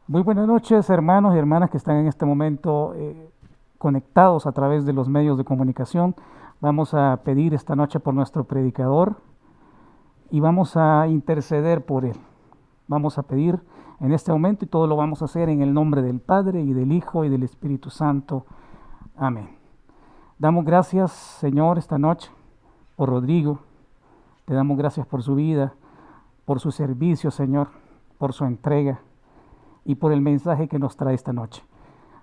Muy buenas noches, hermanos y hermanas que están en este momento conectados a través de los medios de comunicación. Vamos a pedir esta noche por nuestro predicador y vamos a interceder por él. Vamos a pedir en este momento y todo lo vamos a hacer en el nombre del Padre y del Hijo y del Espíritu Santo. Amén. Damos gracias, Señor, esta noche por Rodrigo. Te damos gracias por su vida, por su servicio, Señor, por su entrega y por el mensaje que nos trae esta noche.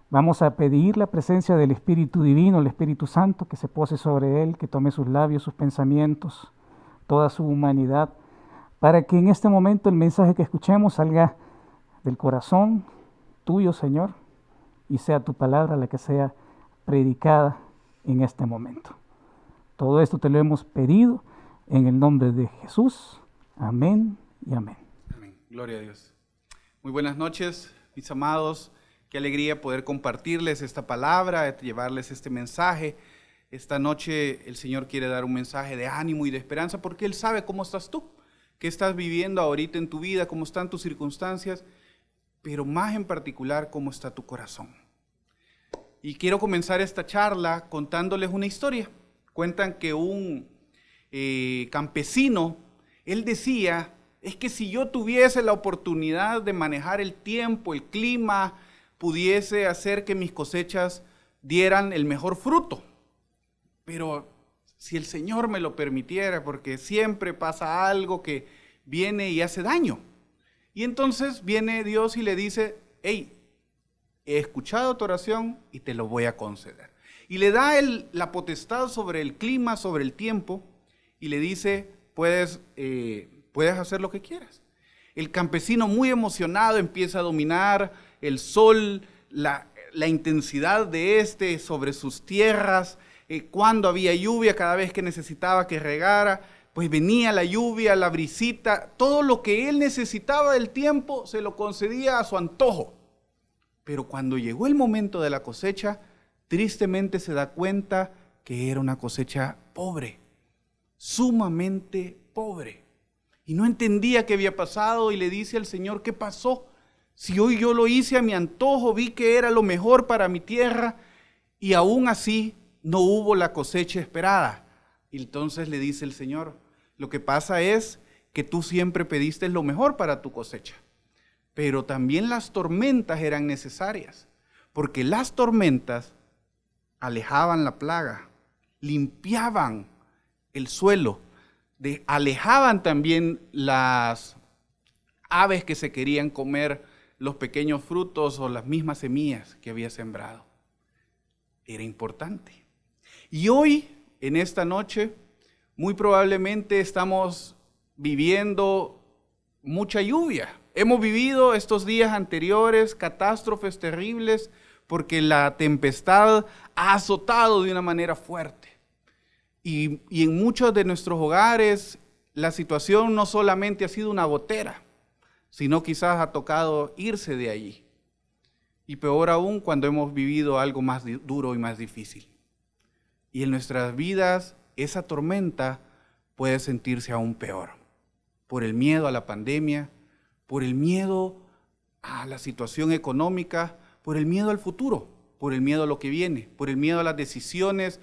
Vamos a pedir la presencia del Espíritu Divino, el Espíritu Santo, que se pose sobre él, que tome sus labios, sus pensamientos, toda su humanidad, para que en este momento el mensaje que escuchemos salga del corazón tuyo, Señor, y sea tu palabra la que sea predicada en este momento. Todo esto te lo hemos pedido en el nombre de Jesús. Amén y amén. Amén. Gloria a Dios. Muy buenas noches, mis amados. Qué alegría poder compartirles esta palabra, llevarles este mensaje. Esta noche el Señor quiere dar un mensaje de ánimo y de esperanza porque Él sabe cómo estás tú, qué estás viviendo ahorita en tu vida, cómo están tus circunstancias, pero más en particular cómo está tu corazón. Y quiero comenzar esta charla contándoles una historia. Cuentan que un campesino, él decía: es que si yo tuviese la oportunidad de manejar el tiempo, el clima, pudiese hacer que mis cosechas dieran el mejor fruto. Pero si el Señor me lo permitiera, porque siempre pasa algo que viene y hace daño. Y entonces viene Dios y le dice: hey, he escuchado tu oración y te lo voy a conceder. Y le da la potestad sobre el clima, sobre el tiempo, y le dice: puedes hacer lo que quieras. El campesino, muy emocionado, empieza a dominar el sol, la intensidad de sobre sus tierras. Cuando había lluvia, cada vez que necesitaba que regara, pues venía la lluvia, la brisita, todo lo que él necesitaba del tiempo se lo concedía a su antojo. Pero cuando llegó el momento de la cosecha, tristemente se da cuenta que era una cosecha pobre, sumamente pobre. Y no entendía qué había pasado y le dice al Señor: ¿qué pasó? Si hoy yo lo hice a mi antojo, vi que era lo mejor para mi tierra y aún así no hubo la cosecha esperada. Y entonces le dice el Señor: lo que pasa es que tú siempre pediste lo mejor para tu cosecha, pero también las tormentas eran necesarias, porque las tormentas alejaban la plaga, limpiaban el suelo, alejaban también las aves que se querían comer los pequeños frutos o las mismas semillas que había sembrado. Era importante. Y hoy, en esta noche, muy probablemente estamos viviendo mucha lluvia. Hemos vivido estos días anteriores catástrofes terribles porque la tempestad ha azotado de una manera fuerte. Y en muchos de nuestros hogares la situación no solamente ha sido una gotera, sino quizás ha tocado irse de allí. Y peor aún cuando hemos vivido algo más duro y más difícil. Y en nuestras vidas esa tormenta puede sentirse aún peor, por el miedo a la pandemia, por el miedo a la situación económica, por el miedo al futuro, por el miedo a lo que viene, por el miedo a las decisiones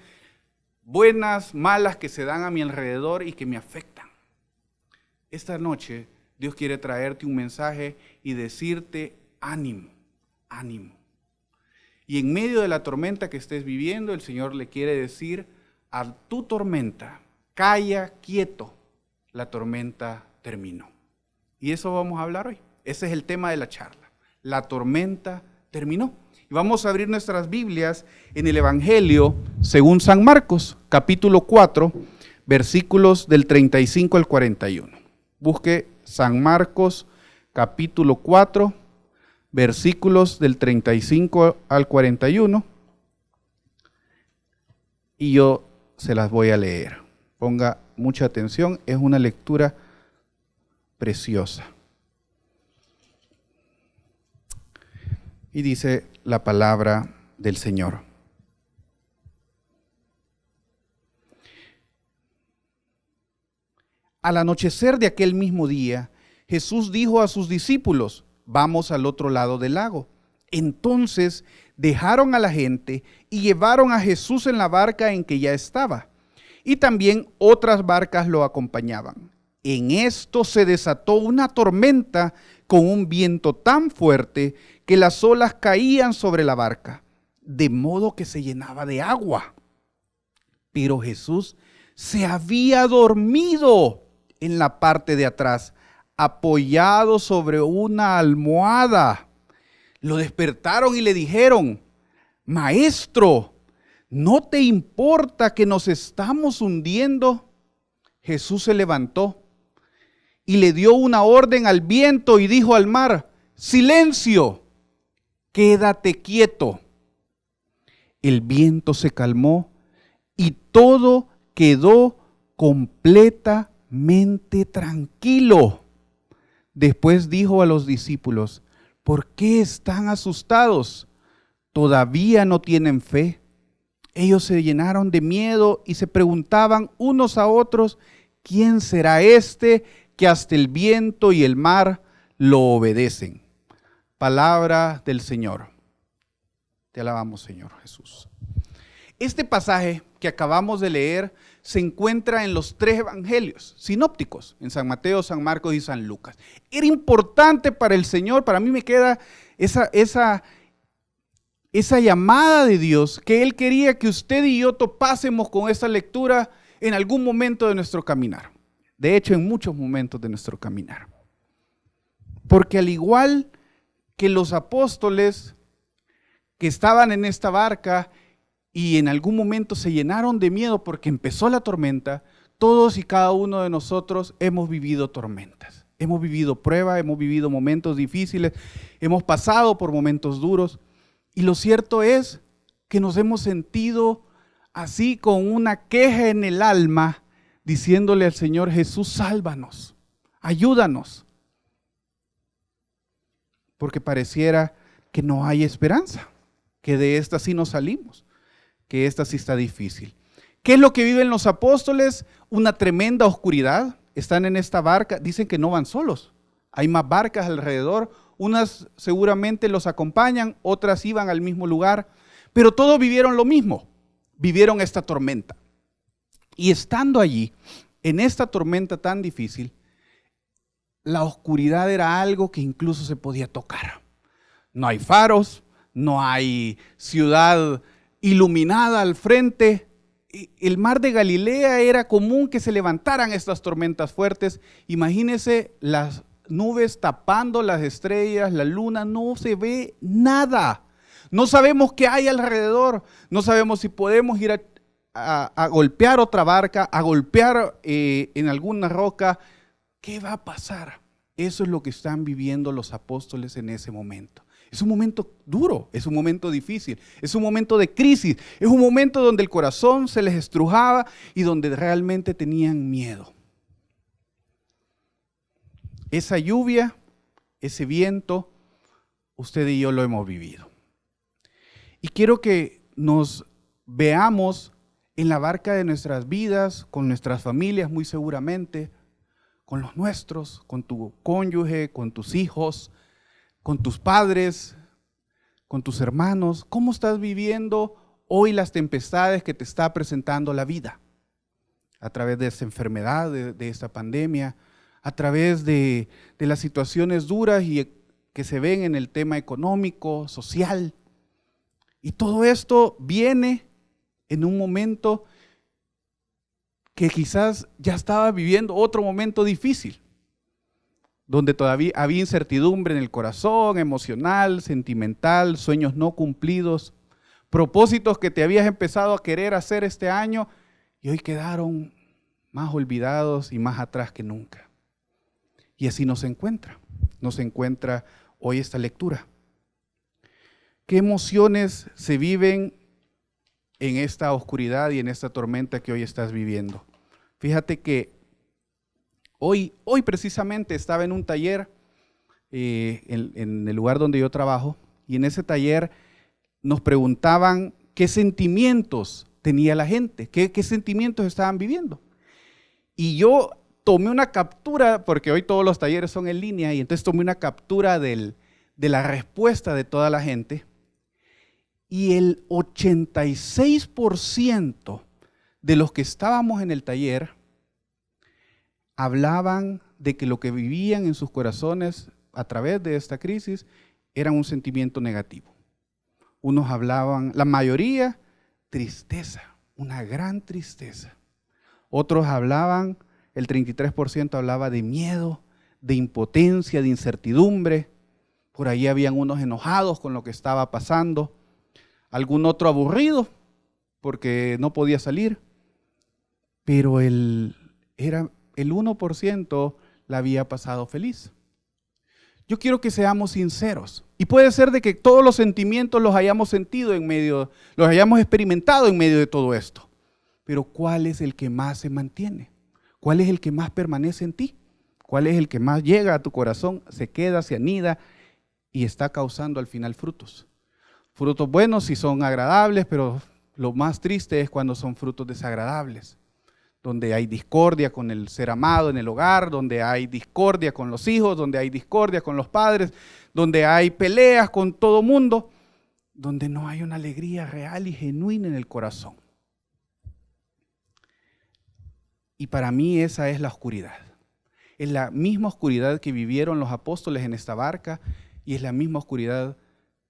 buenas, malas que se dan a mi alrededor y que me afectan. Esta noche Dios quiere traerte un mensaje y decirte: ánimo, ánimo. Y en medio de la tormenta que estés viviendo, el Señor le quiere decir a tu tormenta: calla, quieto, la tormenta terminó. Y eso vamos a hablar hoy. Ese es el tema de la charla. La tormenta terminó. Y vamos a abrir nuestras Biblias en el Evangelio según San Marcos, capítulo 4, versículos del 35 al 41. Busque San Marcos, capítulo 4, versículos del 35 al 41. Y yo se las voy a leer. Ponga mucha atención, es una lectura preciosa. Y dice la palabra del Señor: al anochecer de aquel mismo día, Jesús dijo a sus discípulos: vamos al otro lado del lago. Entonces dejaron a la gente y llevaron a Jesús en la barca en que ya estaba. Y también otras barcas lo acompañaban. En esto se desató una tormenta con un viento tan fuerte que las olas caían sobre la barca, de modo que se llenaba de agua. Pero Jesús se había dormido en la parte de atrás, apoyado sobre una almohada. Lo despertaron y le dijeron: Maestro, ¿no te importa que nos estamos hundiendo? Jesús se levantó y le dio una orden al viento y dijo al mar: ¡Silencio! Quédate quieto. El viento se calmó y todo quedó completamente tranquilo. Después dijo a los discípulos: ¿por qué están asustados? ¿Todavía no tienen fe? Ellos se llenaron de miedo y se preguntaban unos a otros: ¿quién será este que hasta el viento y el mar lo obedecen? Palabra del Señor. Te alabamos, Señor Jesús. Este pasaje que acabamos de leer se encuentra en los 3 evangelios sinópticos, en San Mateo, San Marcos y San Lucas. Era importante para el Señor, para mí me queda esa llamada de Dios, que Él quería que usted y yo topásemos con esta lectura en algún momento de nuestro caminar. De hecho, en muchos momentos de nuestro caminar. Porque al igual que los apóstoles que estaban en esta barca y en algún momento se llenaron de miedo porque empezó la tormenta, todos y cada uno de nosotros hemos vivido tormentas. Hemos vivido pruebas, hemos vivido momentos difíciles, hemos pasado por momentos duros. Y lo cierto es que nos hemos sentido así con una queja en el alma, diciéndole al Señor: Jesús, sálvanos, ayúdanos. Porque pareciera que no hay esperanza, que de esta sí nos salimos, que esta sí está difícil. ¿Qué es lo que viven los apóstoles? Una tremenda oscuridad. Están en esta barca, dicen que no van solos, hay más barcas alrededor. Unas seguramente los acompañan, otras iban al mismo lugar, pero todos vivieron lo mismo, vivieron esta tormenta. Y estando allí, en esta tormenta tan difícil, la oscuridad era algo que incluso se podía tocar. No hay faros, no hay ciudad iluminada al frente. El mar de Galilea era común que se levantaran estas tormentas fuertes. Imagínense las nubes tapando las estrellas, la luna, no se ve nada. No sabemos qué hay alrededor, no sabemos si podemos ir a golpear otra barca, a golpear en alguna roca. ¿Qué va a pasar? Eso es lo que están viviendo los apóstoles en ese momento. Es un momento duro, es un momento difícil, es un momento de crisis, es un momento donde el corazón se les estrujaba y donde realmente tenían miedo. Esa lluvia, ese viento, usted y yo lo hemos vivido. Y quiero que nos veamos en la barca de nuestras vidas, con nuestras familias muy seguramente, con los nuestros, con tu cónyuge, con tus hijos, con tus padres, con tus hermanos. ¿Cómo estás viviendo hoy las tempestades que te está presentando la vida? A través de esta enfermedad, de esta pandemia, a través de las situaciones duras y que se ven en el tema económico, social. Y todo esto viene en un momento que quizás ya estaba viviendo otro momento difícil, donde todavía había incertidumbre en el corazón, emocional, sentimental, sueños no cumplidos, propósitos que te habías empezado a querer hacer este año y hoy quedaron más olvidados y más atrás que nunca. Y así nos encuentra hoy esta lectura. ¿Qué emociones se viven en esta oscuridad y en esta tormenta que hoy estás viviendo? Fíjate que hoy precisamente estaba en un taller en el lugar donde yo trabajo, y en ese taller nos preguntaban qué sentimientos tenía la gente, qué sentimientos estaban viviendo. Y yo tomé una captura, porque hoy todos los talleres son en línea, y entonces tomé una captura de la respuesta de toda la gente, y el 86% de los que estábamos en el taller hablaban de que lo que vivían en sus corazones a través de esta crisis era un sentimiento negativo. Unos hablaban, la mayoría, tristeza, una gran tristeza. Otros hablaban, el 33% hablaba de miedo, de impotencia, de incertidumbre. Por ahí habían unos enojados con lo que estaba pasando. Algún otro aburrido porque no podía salir. Pero el 1% la había pasado feliz. Yo quiero que seamos sinceros. Y puede ser de que todos los sentimientos los hayamos sentido los hayamos experimentado en medio de todo esto. Pero ¿cuál es el que más se mantiene? ¿Cuál es el que más permanece en ti? ¿Cuál es el que más llega a tu corazón, se queda, se anida y está causando al final frutos? Frutos buenos si son agradables, pero lo más triste es cuando son frutos desagradables. Donde hay discordia con el ser amado en el hogar, donde hay discordia con los hijos, donde hay discordia con los padres, donde hay peleas con todo mundo, donde no hay una alegría real y genuina en el corazón. Y para mí esa es la oscuridad. Es la misma oscuridad que vivieron los apóstoles en esta barca y es la misma oscuridad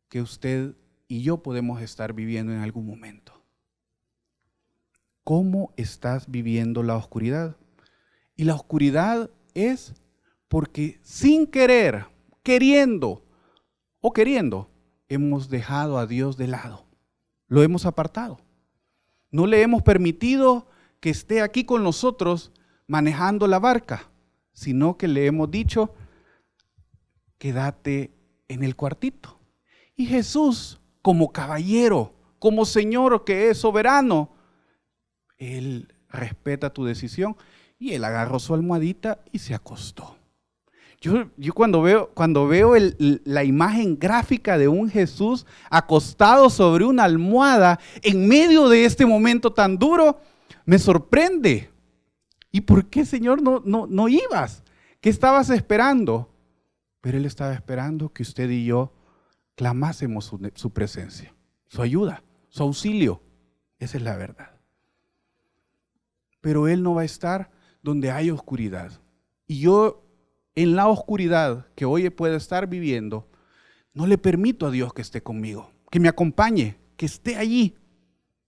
que usted y yo podemos estar viviendo en algún momento. ¿Cómo estás viviendo la oscuridad? Y la oscuridad es porque sin querer, queriendo, hemos dejado a Dios de lado. Lo hemos apartado. No le hemos permitido que esté aquí con nosotros manejando la barca, sino que le hemos dicho, quédate en el cuartito. Y Jesús, como caballero, como Señor que es soberano, Él respeta tu decisión y Él agarró su almohadita y se acostó. Yo cuando veo la imagen gráfica de un Jesús acostado sobre una almohada en medio de este momento tan duro, me sorprende. ¿Y por qué, Señor, no ibas? ¿Qué estabas esperando? Pero Él estaba esperando que usted y yo clamásemos su presencia, su ayuda, su auxilio. Esa es la verdad. Pero Él no va a estar donde hay oscuridad. Y yo, en la oscuridad que hoy pueda estar viviendo, no le permito a Dios que esté conmigo, que me acompañe, que esté allí.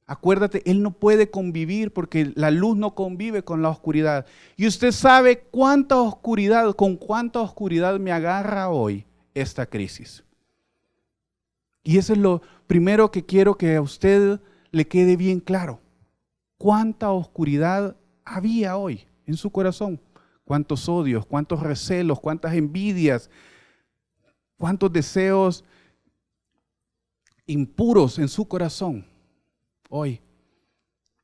Acuérdate, Él no puede convivir porque la luz no convive con la oscuridad. Y usted sabe con cuánta oscuridad me agarra hoy esta crisis. Y eso es lo primero que quiero que a usted le quede bien claro. ¿Cuánta oscuridad había hoy en su corazón? ¿Cuántos odios, cuántos recelos, cuántas envidias, cuántos deseos impuros en su corazón hoy?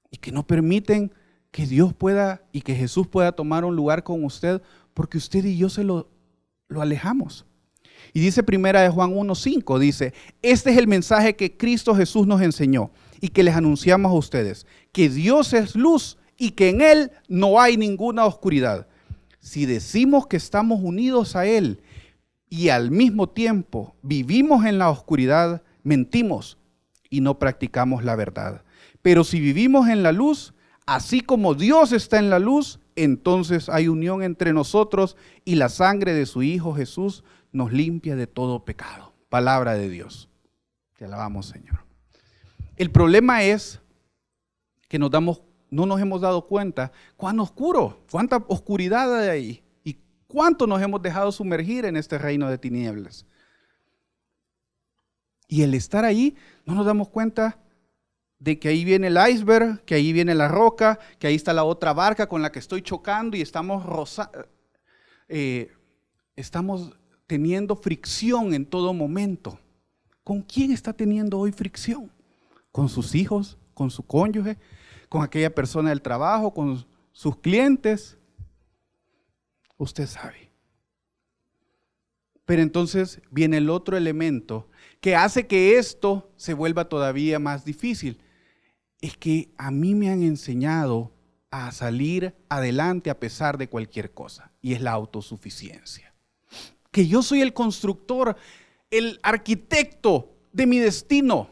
Y que no permiten que Dios pueda y que Jesús pueda tomar un lugar con usted porque usted y yo se lo alejamos. Y dice primera de Juan 1:5, dice, este es el mensaje que Cristo Jesús nos enseñó y que les anunciamos a ustedes, que Dios es luz y que en Él no hay ninguna oscuridad. Si decimos que estamos unidos a Él y al mismo tiempo vivimos en la oscuridad, mentimos y no practicamos la verdad. Pero si vivimos en la luz, así como Dios está en la luz, entonces hay unión entre nosotros y la sangre de su Hijo Jesús nos limpia de todo pecado. Palabra de Dios. Te alabamos, Señor. El problema es que no nos hemos dado cuenta cuán oscuro, cuánta oscuridad hay ahí y cuánto nos hemos dejado sumergir en este reino de tinieblas. Y el estar ahí, no nos damos cuenta de que ahí viene el iceberg, que ahí viene la roca, que ahí está la otra barca con la que estoy chocando y estamos teniendo fricción en todo momento. ¿Con quién está teniendo hoy fricción? ¿Con sus hijos? ¿Con su cónyuge? ¿Con aquella persona del trabajo? ¿Con sus clientes? Usted sabe. Pero entonces viene el otro elemento que hace que esto se vuelva todavía más difícil. Es que a mí me han enseñado a salir adelante a pesar de cualquier cosa, y es la autosuficiencia. Que yo soy el constructor, el arquitecto de mi destino,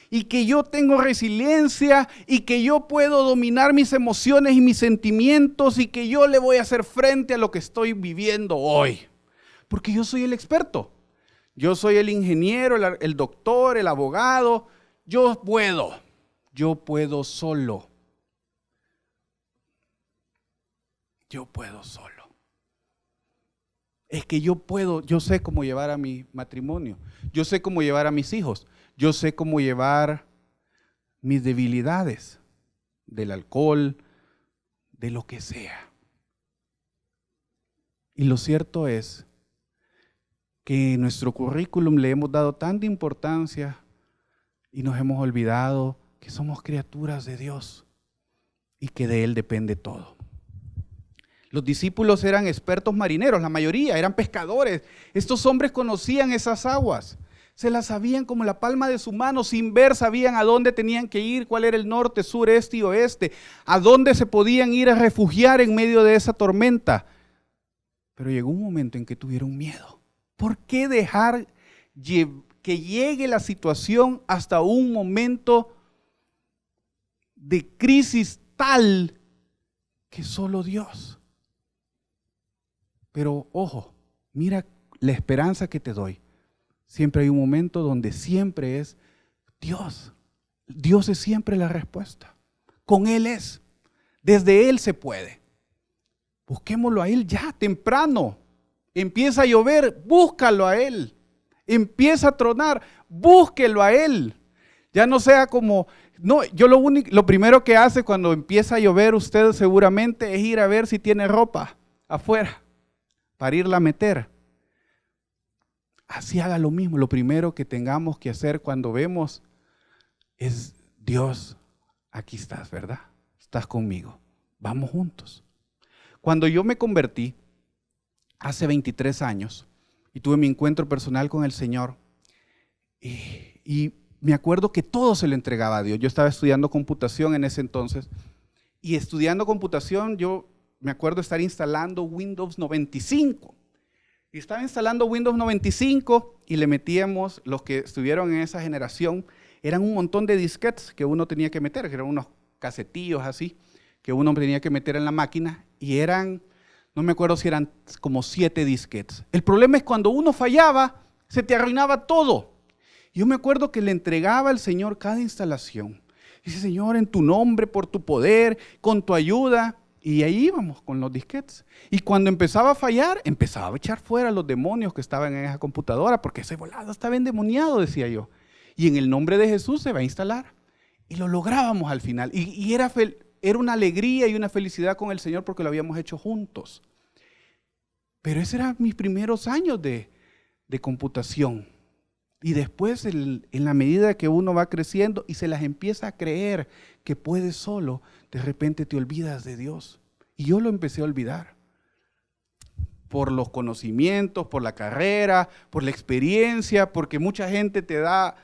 y que yo tengo resiliencia, y que yo puedo dominar mis emociones y mis sentimientos, y que yo le voy a hacer frente a lo que estoy viviendo hoy. Porque yo soy el experto. Yo soy el ingeniero, el doctor, el abogado. Yo puedo solo. Yo puedo solo. Es que yo sé cómo llevar a mi matrimonio. Yo sé cómo llevar a mis hijos. Yo sé cómo llevar mis debilidades, del alcohol, de lo que sea. Y lo cierto es que en nuestro currículum le hemos dado tanta importancia y nos hemos olvidado que somos criaturas de Dios y que de Él depende todo. Los discípulos eran expertos marineros, la mayoría eran pescadores. Estos hombres conocían esas aguas, se las sabían como la palma de su mano, sin ver sabían a dónde tenían que ir, cuál era el norte, sur, este y oeste, a dónde se podían ir a refugiar en medio de esa tormenta. Pero llegó un momento en que tuvieron miedo. ¿Por qué dejar que llegue la situación hasta un momento de crisis tal que solo Dios? Pero ojo, mira la esperanza que te doy. Siempre hay un momento donde siempre es Dios. Dios es siempre la respuesta. Con Él es. Desde Él se puede. Busquémoslo a Él ya, temprano. Empieza a llover, búscalo a Él. Empieza a tronar, búsquelo a Él. Ya no sea como, no, lo primero que hace cuando empieza a llover usted seguramente es ir a ver si tiene ropa afuera para irla a meter. Así haga lo mismo. Lo primero que tengamos que hacer cuando vemos es: Dios, aquí estás, ¿verdad? Estás conmigo. Vamos juntos. Cuando yo me convertí hace 23 años y tuve mi encuentro personal con el Señor, y me acuerdo que todo se le entregaba a Dios. Yo estaba estudiando computación en ese entonces, y estudiando computación yo me acuerdo estar instalando Windows 95. Y estaba instalando Windows 95 y le metíamos, los que estuvieron en esa generación, eran un montón de disquetes que uno tenía que meter, que eran unos casetillos así, que uno tenía que meter en la máquina, y eran, no me acuerdo si eran como 7 disquetes. El problema es cuando uno fallaba, se te arruinaba todo. Yo me acuerdo que le entregaba al Señor cada instalación. Dice: Señor, en tu nombre, por tu poder, con tu ayuda. Y ahí íbamos con los disquetes. Y cuando empezaba a fallar, empezaba a echar fuera los demonios que estaban en esa computadora, porque ese volado estaba endemoniado, decía yo. Y en el nombre de Jesús se va a instalar. Y lo lográbamos al final. Y era una alegría y una felicidad con el Señor porque lo habíamos hecho juntos. Pero esos eran mis primeros años de computación. Y después, en la medida que uno va creciendo y se las empieza a creer que puedes solo, de repente te olvidas de Dios. Y yo lo empecé a olvidar. Por los conocimientos, por la carrera, por la experiencia, porque mucha gente te da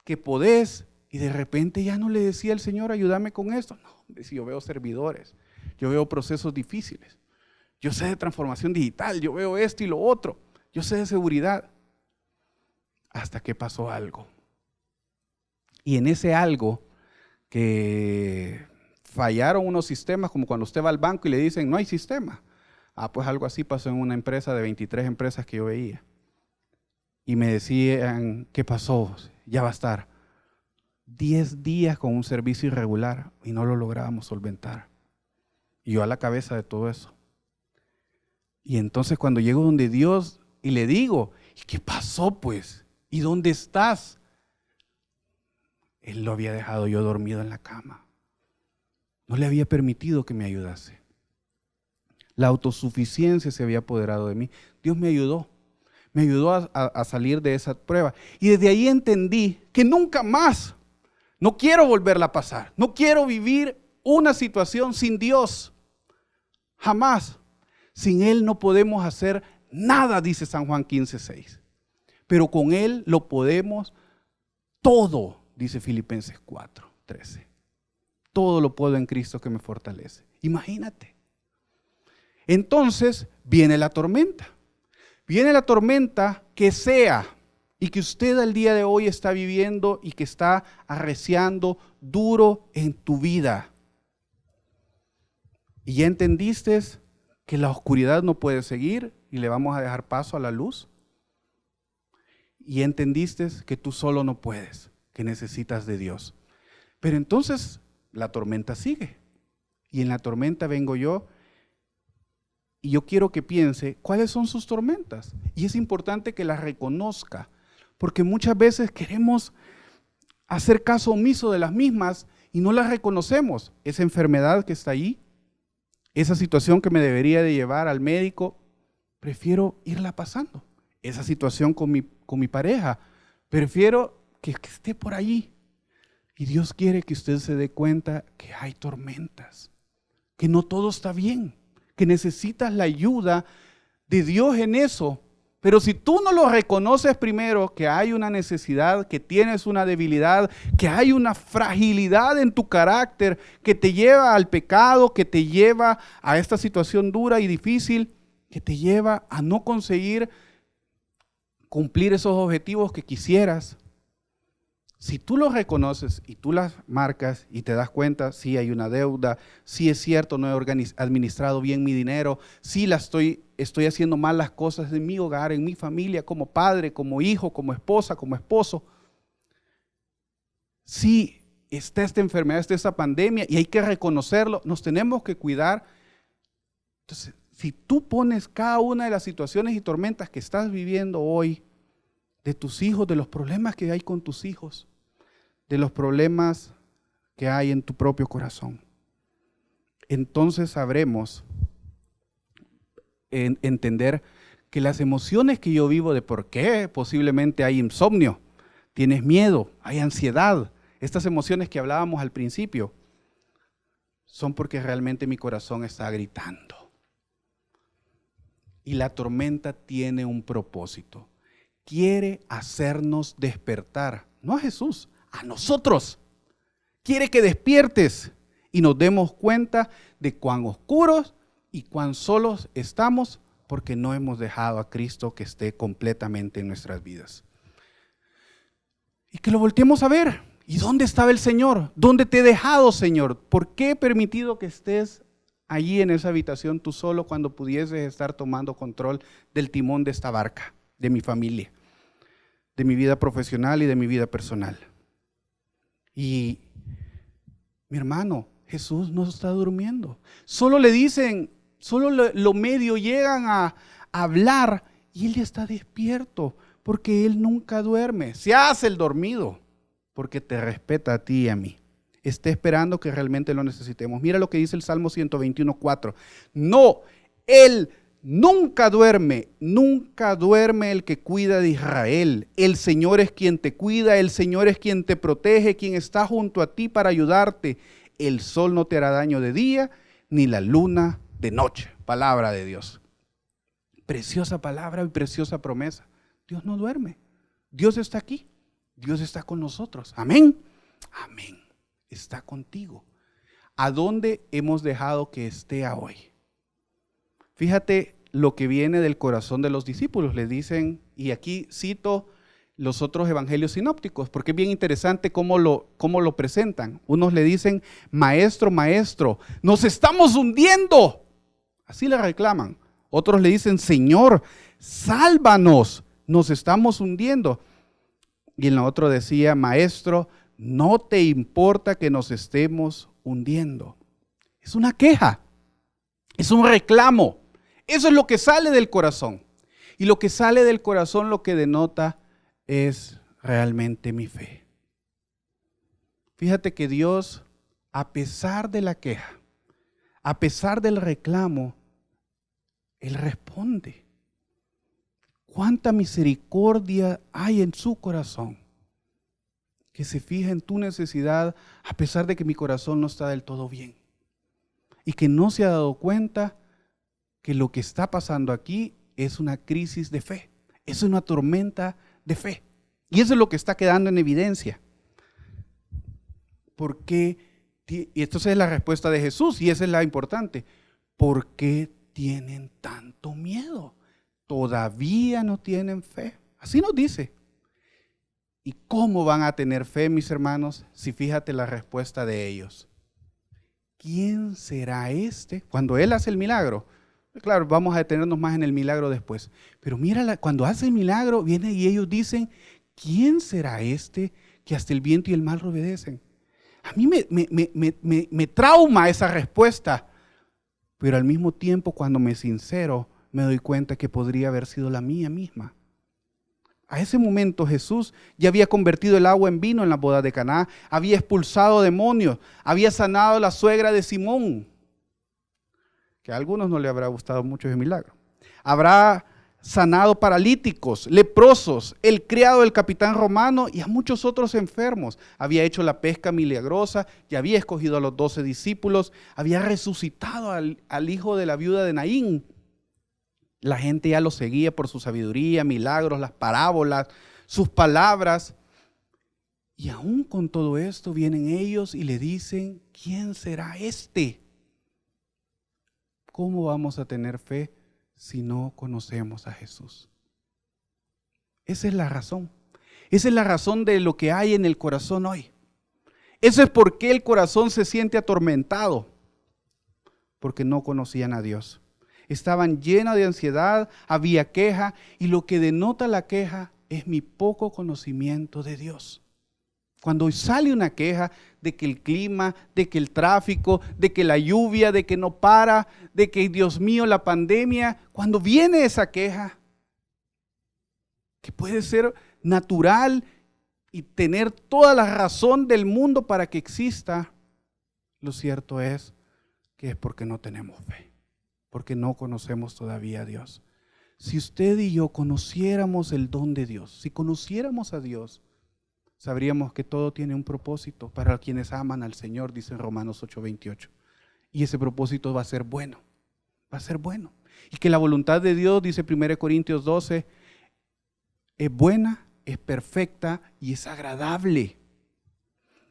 que podés, y de repente ya no le decía al Señor: ayúdame con esto. No, si yo veo servidores, yo veo procesos difíciles, yo sé de transformación digital, yo veo esto y lo otro, yo sé de seguridad. Hasta que pasó algo. Y en ese algo, que fallaron unos sistemas, como cuando usted va al banco y le dicen: no hay sistema. Pues algo así pasó en una empresa de 23 empresas que yo veía. Y me decían: ¿qué pasó? Ya va a estar 10 días con un servicio irregular y no lo lográbamos solventar. Y yo a la cabeza de todo eso. Y entonces cuando llego donde Dios y le digo: ¿y qué pasó pues? ¿Y dónde estás? Él lo había dejado yo dormido en la cama. No le había permitido que me ayudase. La autosuficiencia se había apoderado de mí. Dios me ayudó a salir de esa prueba. Y desde ahí entendí que nunca más, no quiero volverla a pasar. No quiero vivir una situación sin Dios. Jamás. Sin Él no podemos hacer nada, dice San Juan 15:6. Pero con Él lo podemos todo, dice Filipenses 4:13. Todo lo puedo en Cristo que me fortalece. Imagínate. Entonces viene la tormenta. Viene la tormenta que sea y que usted al día de hoy está viviendo y que está arreciando duro en tu vida. Y ya entendiste que la oscuridad no puede seguir y le vamos a dejar paso a la luz. Y entendiste que tú solo no puedes, que necesitas de Dios. Pero entonces la tormenta sigue. Y en la tormenta vengo yo. Y yo quiero que piense cuáles son sus tormentas. Y es importante que las reconozca. Porque muchas veces queremos hacer caso omiso de las mismas y no las reconocemos. Esa enfermedad que está ahí, esa situación que me debería de llevar al médico, prefiero irla pasando. Esa situación con mi pareja, prefiero que esté por allí. Y Dios quiere que usted se dé cuenta que hay tormentas, que no todo está bien, que necesitas la ayuda de Dios en eso. Pero si tú no lo reconoces primero, que hay una necesidad, que tienes una debilidad, que hay una fragilidad en tu carácter que te lleva al pecado, que te lleva a esta situación dura y difícil, que te lleva a no conseguir cumplir esos objetivos que quisieras. Si tú los reconoces y tú las marcas y te das cuenta, sí hay una deuda, sí es cierto, no he administrado bien mi dinero, sí estoy haciendo mal las cosas en mi hogar, en mi familia, como padre, como hijo, como esposa, como esposo. Sí está esta enfermedad, está esta pandemia y hay que reconocerlo, nos tenemos que cuidar. Entonces, si tú pones cada una de las situaciones y tormentas que estás viviendo hoy, de tus hijos, de los problemas que hay con tus hijos, de los problemas que hay en tu propio corazón, entonces sabremos entender que las emociones que yo vivo, de por qué posiblemente hay insomnio, tienes miedo, hay ansiedad, estas emociones que hablábamos al principio, son porque realmente mi corazón está gritando. Y la tormenta tiene un propósito. Quiere hacernos despertar, no a Jesús, a nosotros. Quiere que despiertes y nos demos cuenta de cuán oscuros y cuán solos estamos porque no hemos dejado a Cristo que esté completamente en nuestras vidas. Y que lo volteemos a ver. ¿Y dónde estaba el Señor? ¿Dónde te he dejado, Señor? ¿Por qué he permitido que estés allí en esa habitación tú solo cuando pudieses estar tomando control del timón de esta barca, de mi familia, de mi vida profesional y de mi vida personal? Y mi hermano, Jesús no está durmiendo. Solo le dicen, solo lo medio llegan a hablar y Él ya está despierto porque Él nunca duerme. Se hace el dormido porque te respeta a ti y a mí. Está esperando que realmente lo necesitemos. Mira lo que dice el Salmo 121:4. No, Él nunca duerme el que cuida de Israel. El Señor es quien te cuida, el Señor es quien te protege, quien está junto a ti para ayudarte. El sol no te hará daño de día, ni la luna de noche. Palabra de Dios. Preciosa palabra y preciosa promesa. Dios no duerme. Dios está aquí. Dios está con nosotros. Amén. Amén. Está contigo. ¿A dónde hemos dejado que esté hoy? Fíjate lo que viene del corazón de los discípulos. Les dicen, y aquí cito los otros evangelios sinópticos, porque es bien interesante cómo lo presentan. Unos le dicen, maestro, maestro, nos estamos hundiendo. Así le reclaman. Otros le dicen, Señor, sálvanos, nos estamos hundiendo. Y en la otra decía, maestro, no te importa que nos estemos hundiendo. Es una queja, es un reclamo. Eso es lo que sale del corazón. Y lo que sale del corazón lo que denota es realmente mi fe. Fíjate que Dios, a pesar de la queja, a pesar del reclamo, Él responde. ¿Cuánta misericordia hay en su corazón? Que se fija en tu necesidad a pesar de que mi corazón no está del todo bien. Y que no se ha dado cuenta que lo que está pasando aquí es una crisis de fe. Es una tormenta de fe. Y eso es lo que está quedando en evidencia. ¿Por qué Y entonces es la respuesta de Jesús, y esa es la importante. ¿Por qué tienen tanto miedo? Todavía no tienen fe. Así nos dice. ¿Y cómo van a tener fe, mis hermanos? Si fíjate la respuesta de ellos. ¿Quién será este? Cuando Él hace el milagro. Claro, vamos a detenernos más en el milagro después. Pero mira, cuando hace el milagro, viene y ellos dicen, ¿quién será este que hasta el viento y el mar le obedecen? A mí me trauma esa respuesta. Pero al mismo tiempo, cuando me sincero, me doy cuenta que podría haber sido la mía misma. A ese momento Jesús ya había convertido el agua en vino en la boda de Caná, había expulsado demonios, había sanado a la suegra de Simón, que a algunos no le habrá gustado mucho ese milagro. Habrá sanado paralíticos, leprosos, el criado del capitán romano y a muchos otros enfermos. Había hecho la pesca milagrosa, ya había escogido a los 12 discípulos, había resucitado al hijo de la viuda de Naín. La gente ya lo seguía por su sabiduría, milagros, las parábolas, sus palabras. Y aún con todo esto vienen ellos y le dicen, ¿quién será este? ¿Cómo vamos a tener fe si no conocemos a Jesús? Esa es la razón. Esa es la razón de lo que hay en el corazón hoy. Eso es por qué el corazón se siente atormentado. Porque no conocían a Dios. Estaban llenas de ansiedad, había queja, y lo que denota la queja es mi poco conocimiento de Dios. Cuando sale una queja de que el clima, de que el tráfico, de que la lluvia, de que no para, de que Dios mío la pandemia, cuando viene esa queja, que puede ser natural y tener toda la razón del mundo para que exista, lo cierto es que es porque no tenemos fe. Porque no conocemos todavía a Dios. Si usted y yo conociéramos el don de Dios, si conociéramos a Dios, sabríamos que todo tiene un propósito para quienes aman al Señor, dice en Romanos 8:28. Y ese propósito va a ser bueno, va a ser bueno. Y que la voluntad de Dios, dice 1 Corintios 12, es buena, es perfecta y es agradable.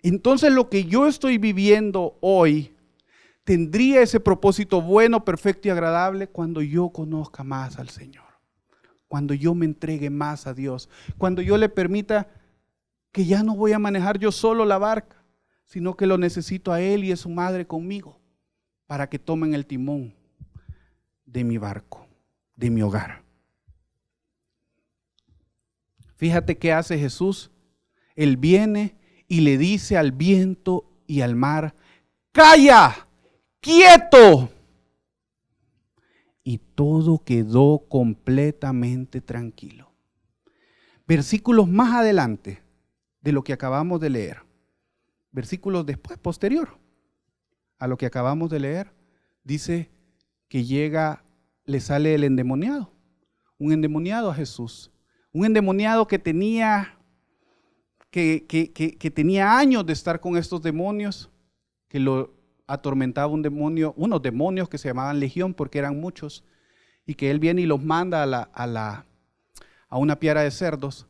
Entonces lo que yo estoy viviendo hoy tendría ese propósito bueno, perfecto y agradable cuando yo conozca más al Señor, cuando yo me entregue más a Dios, cuando yo le permita que ya no voy a manejar yo solo la barca, sino que lo necesito a Él y a su madre conmigo para que tomen el timón de mi barco, de mi hogar. Fíjate qué hace Jesús. Él viene y le dice al viento y al mar, ¡calla! ¡Quieto! Y todo quedó completamente tranquilo. Versículos más adelante de lo que acabamos de leer, versículos después, posterior a lo que acabamos de leer, dice que le sale el endemoniado, un endemoniado a Jesús, un endemoniado que tenía años de estar con estos demonios, que lo atormentaba unos demonios que se llamaban legión porque eran muchos, y que él viene y los manda a una piara de cerdos.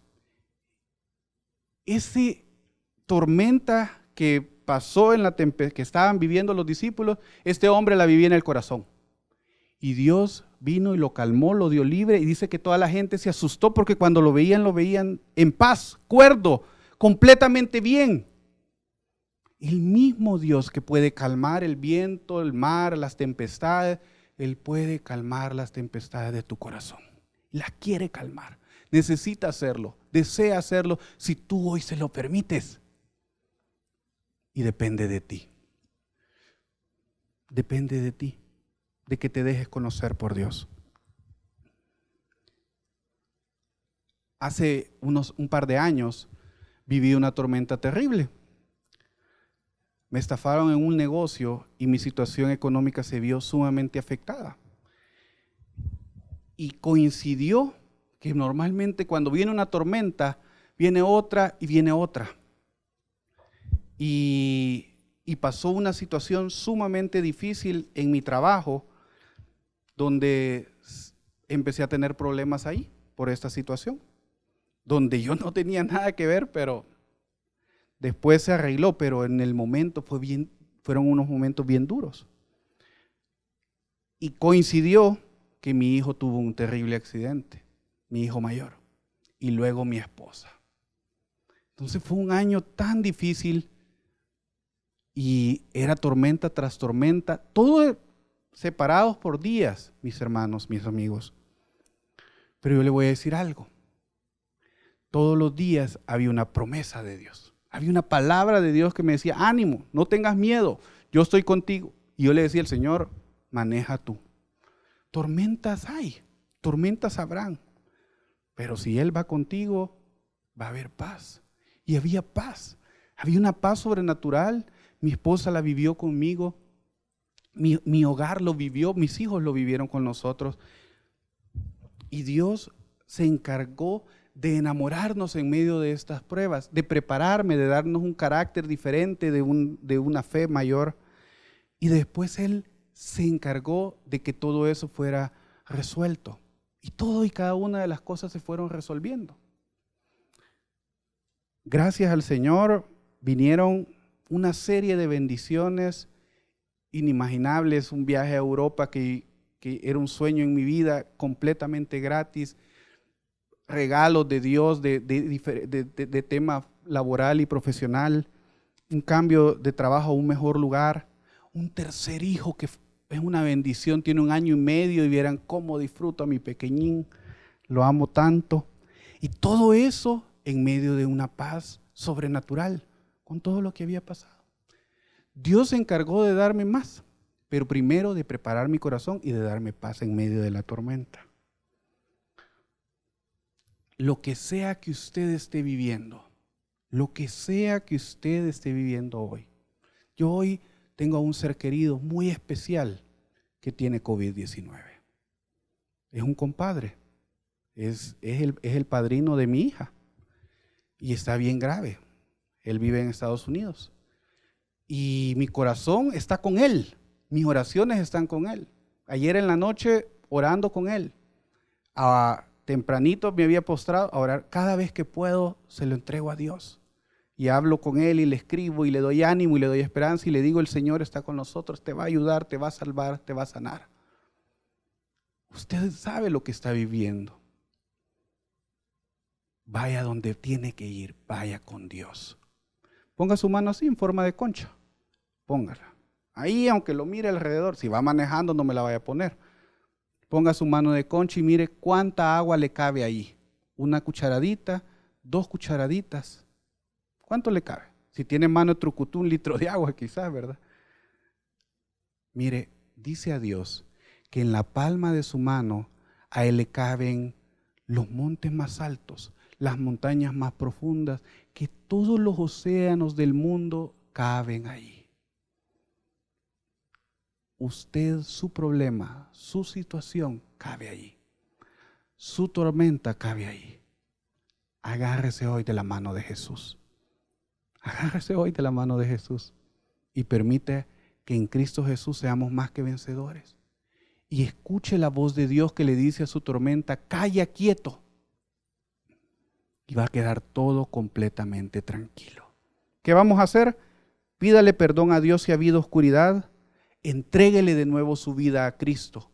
Ese tormenta que pasó que estaban viviendo los discípulos, este hombre la vivía en el corazón. Y Dios vino y lo calmó, lo dio libre, y dice que toda la gente se asustó porque cuando lo veían en paz, cuerdo, completamente bien. El mismo Dios que puede calmar el viento, el mar, las tempestades, Él puede calmar las tempestades de tu corazón. Las quiere calmar. Necesita hacerlo, desea hacerlo si tú hoy se lo permites. Y depende de ti. Depende de ti, de que te dejes conocer por Dios. Hace un par de años viví una tormenta terrible. Me estafaron en un negocio y mi situación económica se vio sumamente afectada. Y coincidió que normalmente cuando viene una tormenta, viene otra y viene otra. Y pasó una situación sumamente difícil en mi trabajo, donde empecé a tener problemas ahí por esta situación, donde yo no tenía nada que ver, pero después se arregló, pero en el momento fue fueron unos momentos bien duros. Y coincidió que mi hijo tuvo un terrible accidente, mi hijo mayor, y luego mi esposa. Entonces fue un año tan difícil y era tormenta tras tormenta, todos separados por días, mis hermanos, mis amigos. Pero yo le voy a decir algo. Todos los días había una promesa de Dios. Había una palabra de Dios que me decía, ánimo, no tengas miedo, yo estoy contigo. Y yo le decía al Señor, maneja tú. Tormentas hay, tormentas habrán. Pero si Él va contigo, va a haber paz. Y había paz. Había una paz sobrenatural. Mi esposa la vivió conmigo. Mi hogar lo vivió, mis hijos lo vivieron con nosotros. Y Dios se encargó de enamorarnos en medio de estas pruebas, de prepararme, de darnos un carácter diferente, de una fe mayor. Y después Él se encargó de que todo eso fuera resuelto. Y todo y cada una de las cosas se fueron resolviendo. Gracias al Señor vinieron una serie de bendiciones inimaginables, un viaje a Europa que era un sueño en mi vida, completamente gratis, regalos de Dios de tema laboral y profesional, un cambio de trabajo a un mejor lugar, un tercer hijo que es una bendición, tiene 1 año y medio y vieran cómo disfruto a mi pequeñín, lo amo tanto. Y todo eso en medio de una paz sobrenatural con todo lo que había pasado. Dios se encargó de darme más, pero primero de preparar mi corazón y de darme paz en medio de la tormenta. Lo que sea que usted esté viviendo, lo que sea que usted esté viviendo hoy. Yo hoy tengo a un ser querido muy especial que tiene COVID-19. Es un compadre, es el padrino de mi hija y está bien grave. Él vive en Estados Unidos y mi corazón está con él, mis oraciones están con él. Ayer en la noche orando con él, tempranito me había postrado a orar. Cada vez que puedo se lo entrego a Dios y hablo con él y le escribo y le doy ánimo y le doy esperanza y le digo, el Señor está con nosotros, te va a ayudar, te va a salvar, te va a sanar. Usted sabe lo que está viviendo. Vaya donde tiene que ir, vaya con Dios. Ponga su mano así en forma de concha, póngala. Ahí, aunque lo mire alrededor, si va manejando no me la vaya a poner. Ponga su mano de concha y mire cuánta agua le cabe ahí. 1 cucharadita, 2 cucharaditas. ¿Cuánto le cabe? Si tiene mano de trucutú, 1 litro de agua quizás, ¿verdad? Mire, dice a Dios que en la palma de su mano a Él le caben los montes más altos, las montañas más profundas, que todos los océanos del mundo caben ahí. Usted, su problema, su situación cabe ahí. Su tormenta cabe ahí. Agárrese hoy de la mano de Jesús. Agárrese hoy de la mano de Jesús y permite que en Cristo Jesús seamos más que vencedores. Y escuche la voz de Dios que le dice a su tormenta, calla quieto. Y va a quedar todo completamente tranquilo. ¿Qué vamos a hacer? Pídale perdón a Dios si ha habido oscuridad. Entréguele de nuevo su vida a Cristo.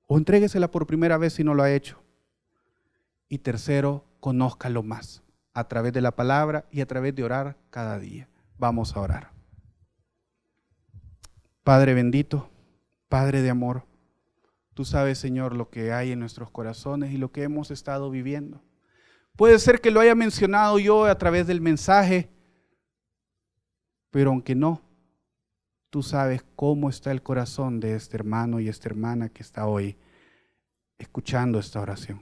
O entréguesela por primera vez si no lo ha hecho. Y tercero, conózcalo más a través de la palabra y a través de orar cada día. Vamos a orar. Padre bendito, Padre de amor, tú sabes, Señor, lo que hay en nuestros corazones y lo que hemos estado viviendo. Puede ser que lo haya mencionado yo a través del mensaje, pero aunque no, tú sabes cómo está el corazón de este hermano y esta hermana que está hoy escuchando esta oración.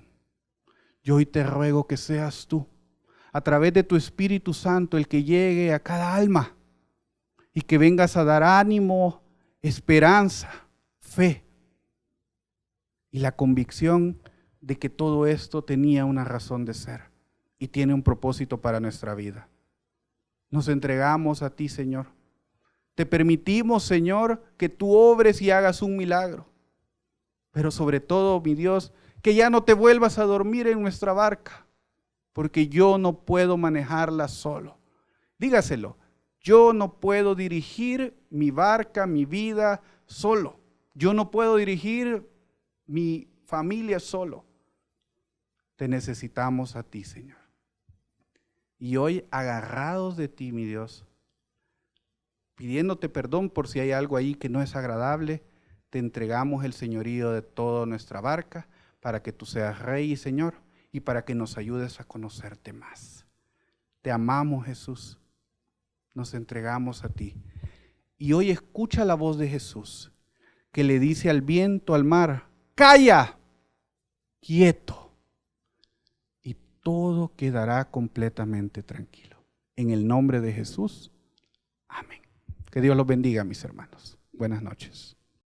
Yo hoy te ruego que seas tú, a través de tu Espíritu Santo, el que llegue a cada alma y que vengas a dar ánimo, esperanza, fe y la convicción de que todo esto tenía una razón de ser y tiene un propósito para nuestra vida. Nos entregamos a ti, Señor. Te permitimos, Señor, que tú obres y hagas un milagro. Pero sobre todo, mi Dios, que ya no te vuelvas a dormir en nuestra barca, porque yo no puedo manejarla solo. Dígaselo, Yo no puedo dirigir mi barca, mi vida solo. Yo no puedo dirigir mi familia solo. Te necesitamos a ti, Señor. Y hoy, agarrados de ti, mi Dios, pidiéndote perdón por si hay algo ahí que no es agradable, te entregamos el señorío de toda nuestra barca para que tú seas Rey y Señor y para que nos ayudes a conocerte más. Te amamos, Jesús. Nos entregamos a ti. Y hoy escucha la voz de Jesús que le dice al viento, al mar, ¡calla! Quieto. Y todo quedará completamente tranquilo. En el nombre de Jesús. Amén. Que Dios los bendiga, mis hermanos. Buenas noches.